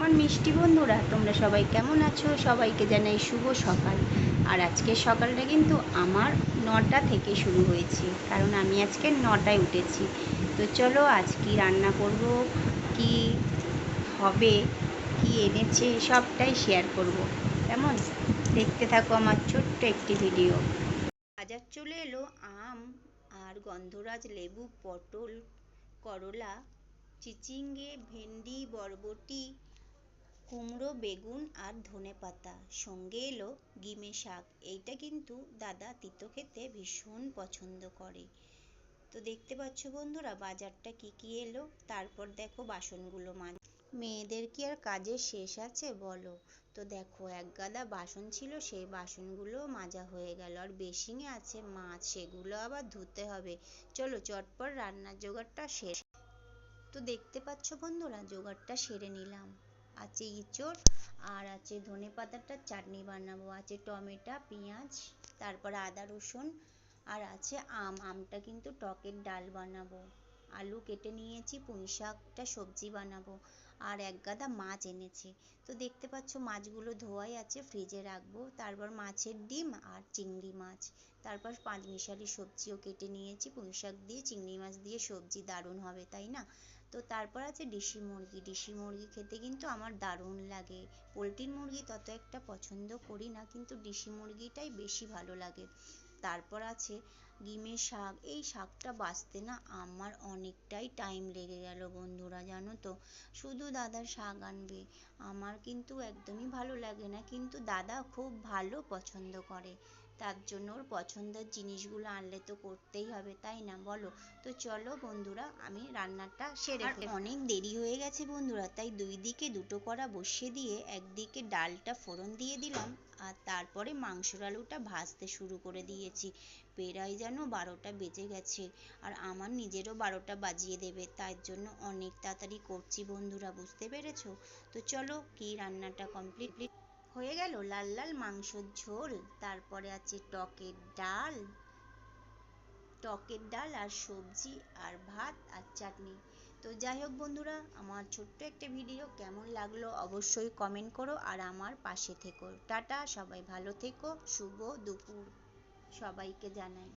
আমার মিষ্টি বন্ধুরা, তোমরা সবাই কেমন আছো? সবাইকে জানাই শুভ সকাল। আর আজকের সকালটা কিন্তু আমার 9টা থেকে শুরু হয়েছে, কারণ আমি আজকে 9টায় উঠেছি। তো চলো আজ কি রান্না করব, কি হবে, কি এনেছে, সবটাই শেয়ার করব। কেমন? দেখতে থাকো আমার ছোট্ট একটি ভিডিও। বাজার চলে এলো আম আর গন্ধরাজ লেবু, পটল, করলা, চিচিঙ্গে, ভেন্ডি, বরবটি, কুমড়ো, বেগুন আর ধনেপাতা। সঙ্গে এলো গিমে শাক। এইটা কিন্তু দাদা তিতো খেতে ভীষণ পছন্দ করে। তো দেখতে পাচ্ছ বন্ধুরা বাজারটা কি কি এলো। তারপর দেখো বাসনগুলো মেয়েদের কি আর কাজের শেষ আছে বলো? তো দেখো এক গাদা বাসন ছিল, সেই বাসনগুলো মাজা হয়ে গেল। আর বেসিনে আছে মাছ, সেগুলো আবার ধুতে হবে। চলো চটপট রান্নার জোগাড়টা শেষ। তো দেখতে পাচ্ছ বন্ধুরা জোগাড়টা সেরে নিলাম। আছে ইঁচড়, আর আছে ধনেপাতাটার চাটনি বানাবো, আছে টমেটো, পেঁয়াজ, তারপর আদা রসুন, আর আছে আমটা কিন্তু টকের ডাল বানাবো। আলু কেটে নিয়েছি, পুঁই শাকটা সবজি বানাবো। আর এক গাদা মাছ এনেছি। তো দেখতে পাচ্ছ মাছগুলো ধোয়াই আছে, ফ্রিজে রাখবো। তারপর মাছের ডিম আর চিংড়ি মাছ, তারপর পাঁচমিশালি সবজিও কেটে নিয়েছি, পুঁই শাক দিয়ে চিংড়ি মাছ দিয়ে সবজি দারুণ হবে, তাই না? তো তারপর আছে দেশি মুরগি। দেশি মুরগি খেতে কিন্তু আমার দারুণ লাগে। পোলট্রির মুরগি তত একটা পছন্দ করি না, কিন্তু দেশি মুরগিটাই বেশি ভালো লাগে। তারপর আছে গিমে শাক। এই শাকটা বাছতে না আমার অনেকটাই টাইম লেগে গেল বন্ধুরা, জানো তো। শুধু দাদা শাক আনবে, আমার কিন্তু একদমই ভালো লাগে না, কিন্তু দাদা খুব ভালো পছন্দ করে। তার জন্য ওর পছন্দের জিনিসগুলো আনলে তো করতেই হবে, তাই না বলো? তো চলো বন্ধুরা আমি রান্নাটা সেরে ফেলি। অনেক দেরি হয়ে গেছে বন্ধুরা, তাই দুই দিকে দুটো কড়া বসিয়ে দিয়ে একদিকে ডালটা ফোড়ন দিয়ে দিলাম, আর তারপরে মাংসর আলুটা ভাজতে শুরু করে দিয়েছি। প্রায় যেন 12টা বেজে গেছে, আর আমার নিজেরও 12টা বাজিয়ে দেবে, তাই জন্য অনেক তাড়াতাড়ি করছি বন্ধুরা, বুঝতে পেরেছো? তো চলো কি রান্নাটা কমপ্লিট হয়ে গেল। লাল লাল মাংসর ঝোল, তারপরে আছে টকের ডাল আর সবজি আর ভাত আর চাটনি। তো যাই হোক বন্ধুরা, আমার ছোট্ট একটা ভিডিও কেমন লাগলো অবশ্যই কমেন্ট করো, আর আমার পাশে থেকো। টাটা, সবাই ভালো থেকো, শুভ দুপুর সবাইকে জানাই।